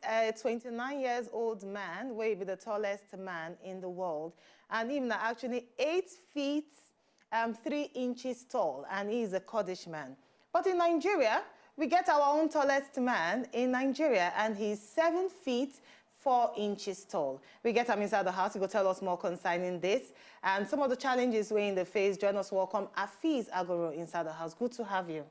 A 29 years old man will be the tallest man in the world, and him actually 8 feet 3 inches tall, and he is a Kurdish man. But in Nigeria, we get our own tallest man in Nigeria, and he's 7 feet 4 inches tall. We get him inside the house. He will tell us more concerning this and some of the challenges we're in the face. Join us. Welcome, Hafis Agoro, inside the house. Good to have you.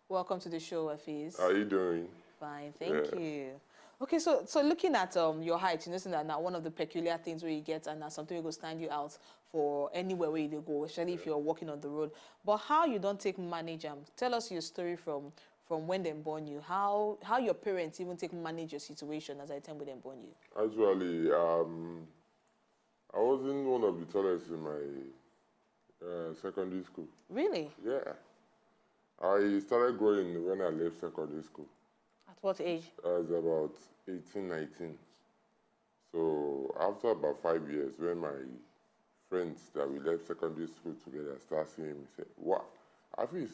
Welcome to the show, Hafis. How are you doing? Fine, thank you. Okay, so looking at your height, you know that now one of the peculiar things where you get, and that's something will stand you out for anywhere where you go, especially if you're walking on the road. But how you don't take manage tell us your story from when they born you. How your parents even take manage your situation as I tell when they born you. Actually, I wasn't one of the tallest in my secondary school. Really? Yeah. I started growing when I left secondary school. At what age? I was about 18, 19. So after about 5 years, when my friends that we left secondary school together start seeing me, say, "What? Hafis,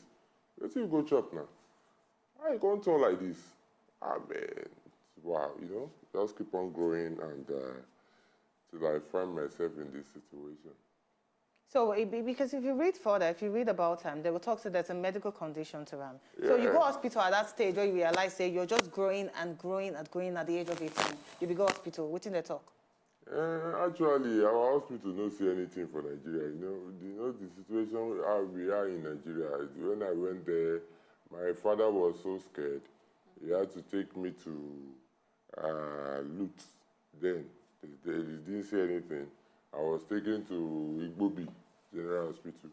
let's you go chop now. Why you going tall like this?" Ah, man, wow, you know, just keep on growing and till I find myself in this situation. So, because if you read further, if you read about him, they will talk that there's a medical condition to him. Yeah. So you go hospital at that stage where you realize, say, you're just growing and growing and growing at the age of 18. You go hospital, what in they talk? Actually, our hospital don't see anything for Nigeria. You know the situation we are in Nigeria. When I went there, my father was so scared. He had to take me to Lutz. Then they didn't say anything. I was taken to Igbobi General Hospital.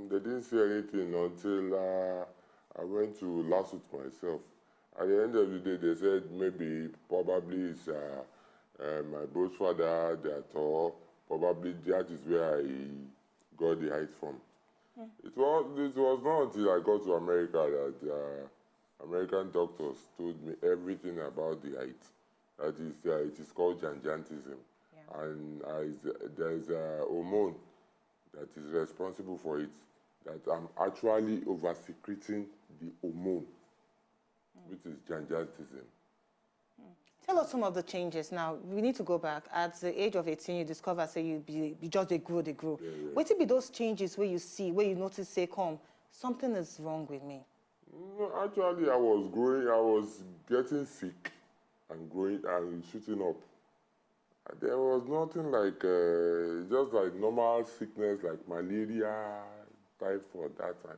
They didn't say anything until I went to Lasut myself. At the end of the day, they said maybe, probably it's my both father, they're tall. Probably that is where I got the height from. It was not until I got to America that American doctors told me everything about the height. That is, it is called gigantism. And there's a hormone that is responsible for it, that I'm actually over-secreting the hormone, which is gigantism. Tell us some of the changes. Now, we need to go back. At the age of 18, you discover, say, you just, they grow. Yeah. What will be those changes where you see, where you notice, say, come, something is wrong with me? No, actually, I was growing, I was getting sick and growing and shooting up. There was nothing like, just like normal sickness, like malaria, typhoid that time.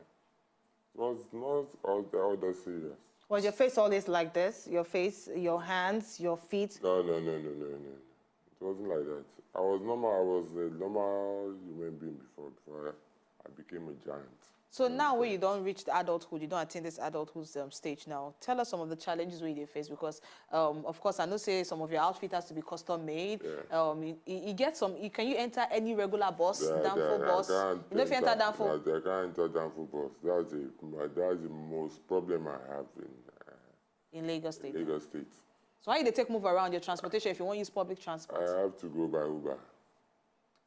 It was not all that serious. Was your face always like this? Your face, your hands, your feet? No. It wasn't like that. I was normal. I was a normal human being before I became a giant. So now when you don't reach the adulthood, you don't attain this adulthood stage now, tell us some of the challenges we face because, of course, I know say some of your outfit has to be custom made. Yeah. You get some, can you enter any regular bus, Danfo bus? You know if you enter Danfo? I can't enter Danfo bus. That's the most problem I have in Lagos State. Lagos State. So how you take move around your transportation if you want to use public transport? I have to go by Uber.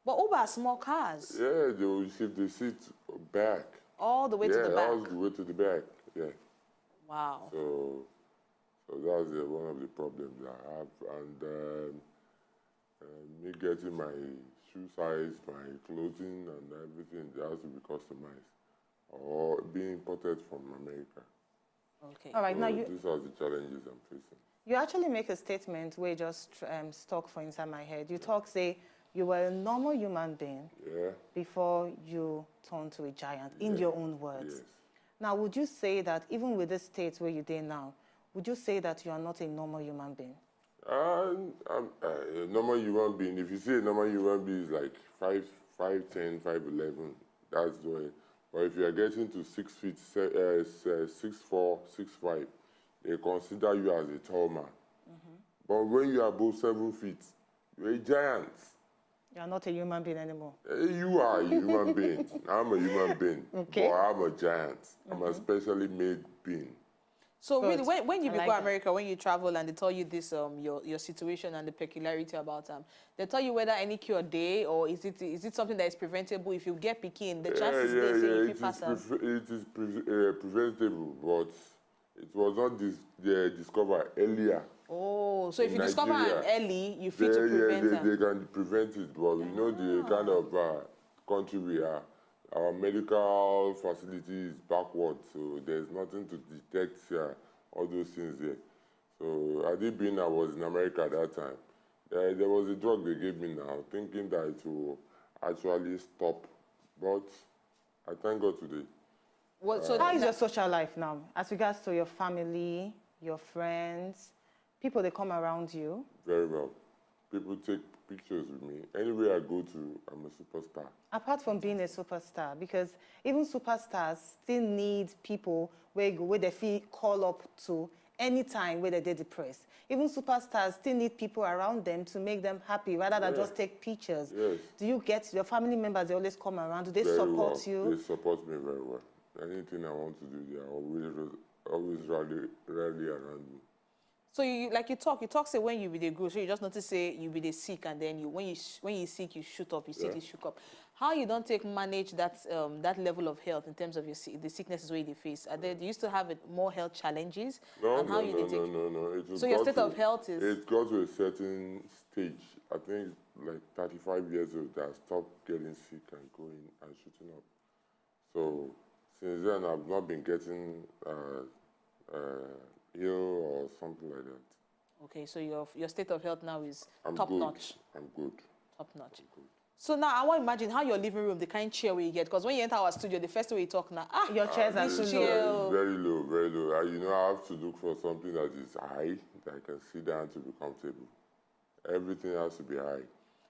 But Uber are small cars. Yeah, they will shift the seat back. All the way to the back? All the way to the back, yeah. Wow. So that's one of the problems I have. And me getting my shoe size, my clothing and everything, they has to be customized or being imported from America. Okay. All right, so now these are the challenges I'm facing. You actually make a statement where just stuck for inside my head. You talk, say, you were a normal human being before you turned to a giant, in your own words. Yes. Now, would you say that even with the state where you're there now, would you say that you are not a normal human being? I'm a normal human being. If you say a normal human being is like 5'10", 5'11", that's the way. But if you are getting to 6 feet, 6'4", 6'5", they consider you as a tall man. But when you are above 7 feet, you're a giant. You are not a human being anymore. You are a human being. I'm a human being. Okay. But I'm a giant. I'm a specially made being. So really, when you go to America, when you travel and they tell you this, your situation and the peculiarity about them, they tell you whether any cure day or is it something that is preventable if you get Pekin, the chances if you pass them. It is preventable, but It was not discovered earlier. Oh, so if you discover Nigeria, an early, you fit to prevent them. they can prevent it, but you know the kind of country we are. Our medical facility is backward, so there's nothing to detect all those things there. So had it been I was in America at that time, there was a drug they gave me now, thinking that it will actually stop. But I thank God today. So how is your social life now, as regards to your family, your friends, people that come around you? Very well. People take pictures with me. Anywhere I go to, I'm a superstar. Apart from being a superstar, because even superstars still need people where they feel call up to anytime where they're depressed. Even superstars still need people around them to make them happy rather than just take pictures. Yes. Do you get your family members, they always come around? Do they Very support well. you? They support me very well. Anything I want to do, they are always rally around me. So you talk say when you be the grow, so you just notice say you be the sick, and then when you sick you shoot up, you sick you shoot up. How you don't manage that that level of health in terms of the sicknesses where you face? Do you still have more health challenges? No, and how no. So your state of health is? It got to a certain stage. I think like 35 years old, I stopped getting sick and going and shooting up. So since then, I've not been getting ill or something like that. Okay, so your state of health now is top good. notch. I'm good. Top notch. So now I want to imagine how your living room, the kind of chair we get, because when you enter our studio, the first way you talk now, your chairs are this too chair. Very low, very low. You know, I have to look for something that is high, that I can sit down to be comfortable. Everything has to be high.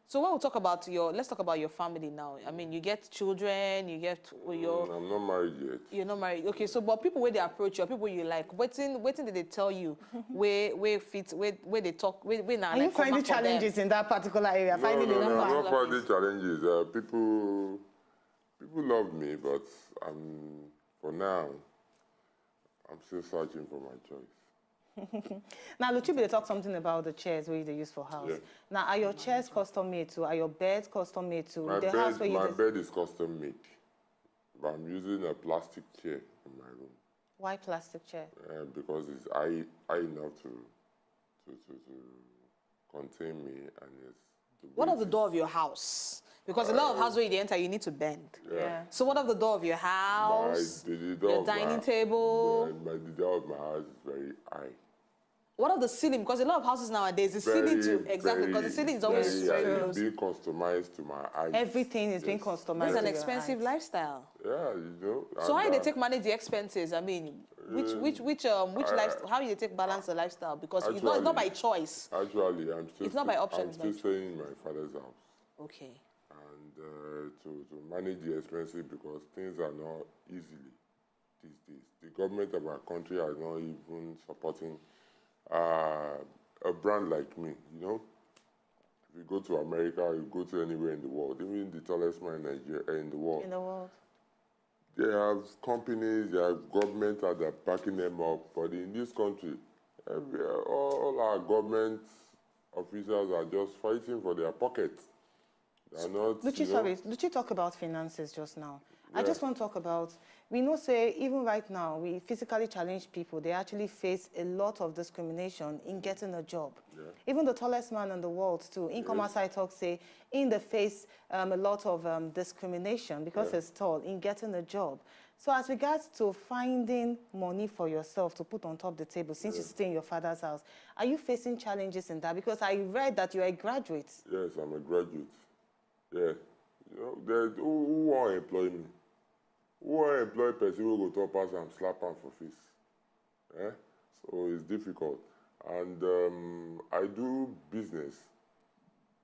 So when we talk about let's talk about your family now. I mean, you get children, you get your... I'm not married yet. You're not married. Okay, so but people where they approach you, people you like, waiting did they tell you where they talk, where now Are you finding challenges in that particular area? No, I'm not finding challenges. People love me, but for now, I'm still searching for my choice. Now, Luchibi, they talk something about the chairs where they use for house. Yeah. Now, are your chairs custom made too? Are your beds custom made too? My bed is custom made, but I'm using a plastic chair in my room. Why plastic chair? Because it's high enough to contain me, and it's... What of the door of your house? Because a lot of houses where you enter, you need to bend. Yeah. So what of the door of your house? Your dining table? The door of my house is very high. What of the ceiling? Because a lot of houses nowadays, the ceiling too. Exactly, because the ceiling is always very close. Being customized to my eyes. Everything is being customized. It's an expensive lifestyle. Yeah, you know. So how do they manage the expenses? I mean, which lifestyle? How do they balance the lifestyle? Because actually, it's not by choice. Actually, it's not by option. I'm still staying in my father's house. Okay. And to manage the expenses, because things are not easily these days. The government of our country are not even supporting a brand like me, you know. If you go to America, you go to anywhere in the world, even the tallest man in the world. They have companies, they have government that are backing them up. But in this country, all our government officials are just fighting for their pockets. They're not. Did you talk about finances just now? Yeah. I just want to talk about, we know, say, even right now, we physically challenged people, they actually face a lot of discrimination in getting a job. Yeah. Even the tallest man in the world, too, in commerce I talk, say, in the face a lot of discrimination because it's tall, in getting a job. So as regards to finding money for yourself to put on top of the table, since you stay in your father's house, are you facing challenges in that? Because I read that you're a graduate. Yes, I'm a graduate. Yeah. You know, who want to employ me? Who want to employ person who go to a pass and slap him for face? Yeah? So it's difficult. And I do business.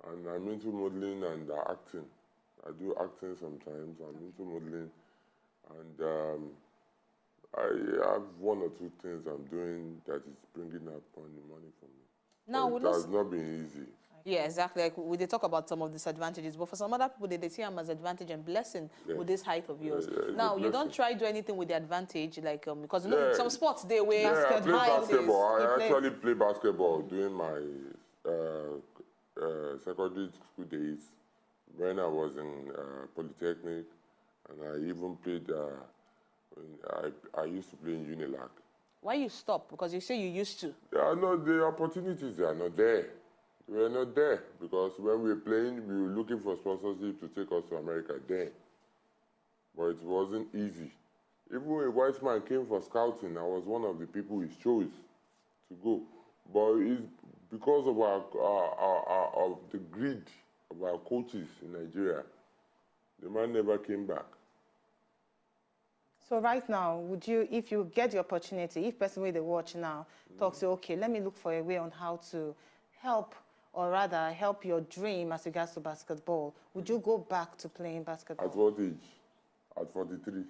And I'm into modeling and acting. I do acting sometimes. I'm into modeling. And I have one or two things I'm doing that is bringing up money for me. Now, it has not been easy. Yeah, exactly. Like we talk about some of the disadvantages, but for some other people, they see them as advantage and blessing with this height of yours. Now, you don't try to do anything with the advantage, like because you know some sports they wear. Yeah, I play basketball. I actually play basketball during my secondary school days when I was in Polytechnic, and I even played. I used to play in Unilag. Why you stop? Because you say you used to. Yeah, no, the opportunities are not there. We were not there because when we were playing, we were looking for sponsorship to take us to America then. But it wasn't easy. Even a white man came for scouting. I was one of the people he chose to go. But it's because of of the greed of our coaches in Nigeria, the man never came back. So right now, would you, if you get the opportunity, if person with the watch now talks to you, okay, let me look for a way on how to help, or rather help your dream as regards to basketball, would you go back to playing basketball? At what age? At 43.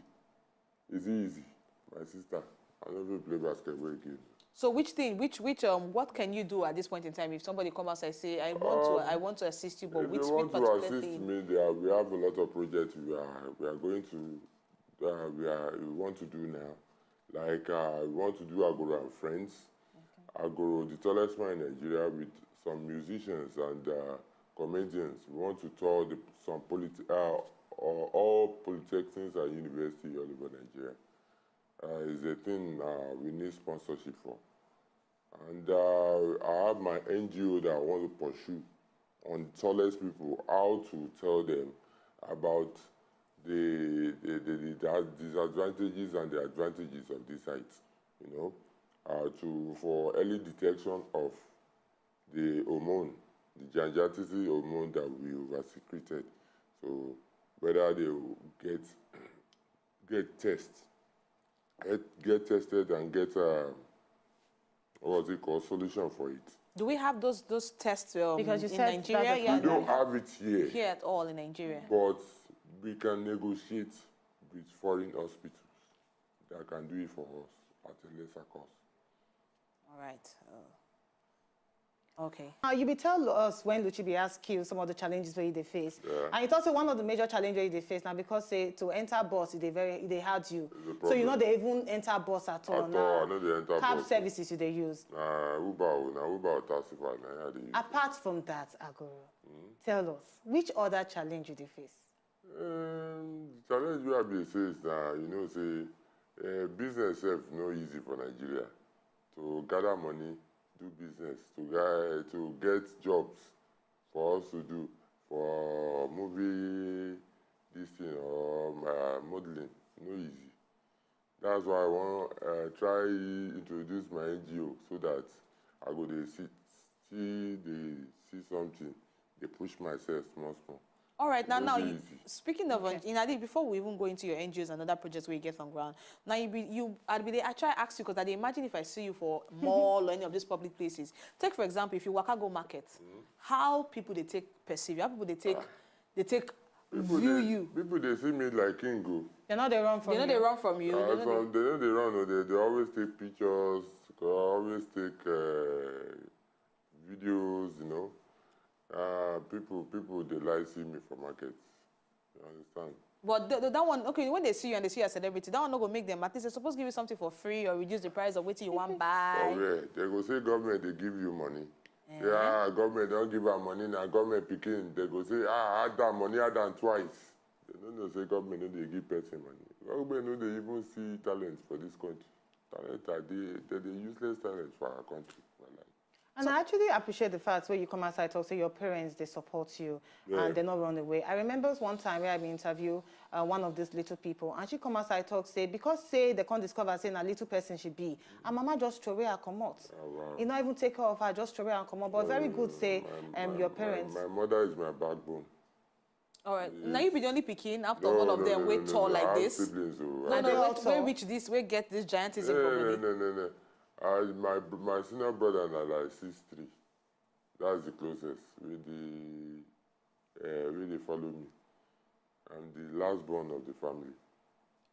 Is it easy? My sister, I never play basketball again. So what can you do at this point in time if somebody comes outside and say, I want to assist you, but if which they want to particular assist thing? me, we have a lot of projects we are going to we want to do now. Like we want to do Agoro and Friends. Okay. Agoro, the tallest man in Nigeria, with some musicians and comedians. We want to tour all polytechnics and universities all over Nigeria. It's a thing we need sponsorship for. And I have my NGO that I want to pursue on tallest people, how to tell them about the disadvantages and the advantages of this site, you know, for early detection of the hormone, the gingivity hormone that we over-secreted. So whether they will get tested and get what's it called, solution for it. Do we have those tests because you in said Nigeria? We don't have it here. Here at all in Nigeria. But we can negotiate with foreign hospitals that can do it for us at a lesser cost. All right. Okay. You be tell us when Luchibi asked you some of the challenges where they face. Yeah. And it's also one of the major challenges they face now because say to enter bus they had you. So you know they even enter bus at all. At all, I know they enter cab bus. services they use. Uber taxi. Apart from that, Agoro, tell us which other challenge you they face? The challenge we have been faced now, you know, say business itself no easy for Nigeria. To gather money, do business, to get jobs for us to do, for movie, this thing, or modeling, no easy. That's why I want to try introduce my NGO so that I go to see something, they push myself small. All right, now speaking of, okay. Before we even go into your NGOs and other projects where you get on ground, now I try to ask you, because I imagine if I see you for mall or any of these public places, take for example, if you walk go market, how people they take perceive you, how people they take view you. People they see me like Kingo. They know they run from you. They know they run from you. They always take pictures, they always take videos, you know. People they like see me for markets. You understand? But that one, okay, when they see you and they see you as a celebrity, that one not gonna make them. At least they're supposed to give you something for free or reduce the price of what you want buy. Oh yeah, they go say government they give you money. Yeah, government don't give her money now. Government picking, they go say add that money, add that twice. They don't say government no they give person money. Government no they even see talents for this country. Talent are they useless talents for our country. And I actually appreciate the fact where you come outside talk, say your parents, they support you and they not run away. I remember one time where I interviewed one of these little people and she come outside talk, say, because say they can't discover saying a little person should be, and mama just throw away her come out. Oh, wow. You not even take care of her, just throw away her come out. But very good, say, your parents. My mother is my backbone. All right. Yes. Now you be the only picking after all of them way tall like this. Siblings, where reach this, where get this giantism from? No. My senior brother and I like 6'3". That's the closest. They follow me. I'm the last born of the family.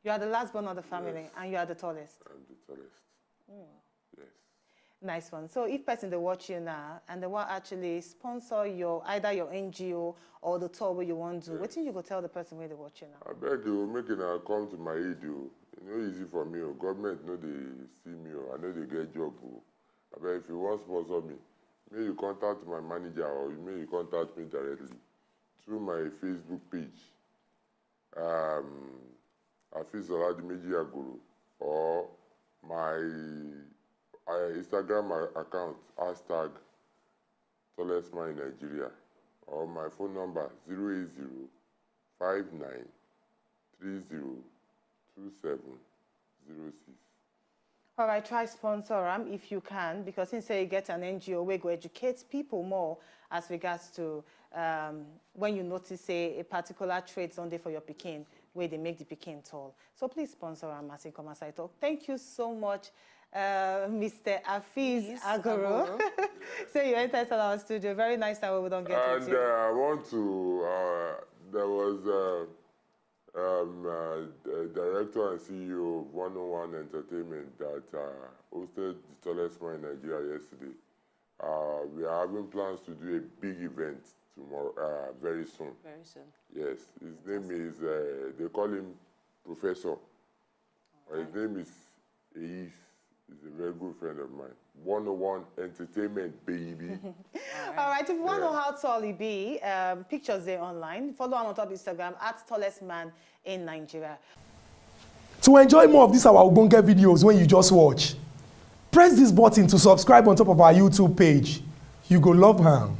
You are the last born of the family, yes. And you are the tallest. I'm the tallest. Yes. Nice one. So if person they watch you now and they want actually sponsor either your NGO or the tour where you want to do, what do you go tell the person where they watch you now? I beg you, make it come to my aid. It's no easy for me. Government know they see me. I know they get job. I beg if you want to sponsor me, may you contact my manager or may you contact me directly through my Facebook page. Hafis Agoro or my Instagram account, hashtag tallest man in Nigeria, or my phone number 080-59-30-2706. All right, try sponsor them if you can, because since you get an NGO, we go educate people more as regards to when you notice a particular trait on there for your pikin, where they make the pikin tall. So please sponsor them as come as I talk. Thank you so much, Mr. Hafis Agoro. So you entered our studio. Very nice that we don't get with you. And I want to, there was director and CEO of 101 Entertainment that hosted the tallest man in Nigeria yesterday. We are having plans to do a big event tomorrow, very soon. Very soon. Yes, his name is, they call him Professor. His name is Eis. He's a very good friend of mine. 101 Entertainment, baby. All right, if you want to know how tall he be, pictures there online. Follow him on top of Instagram at tallest man in Nigeria. To enjoy more of these our Ogbonge videos when you just watch, press this button to subscribe on top of our YouTube page. You go love am.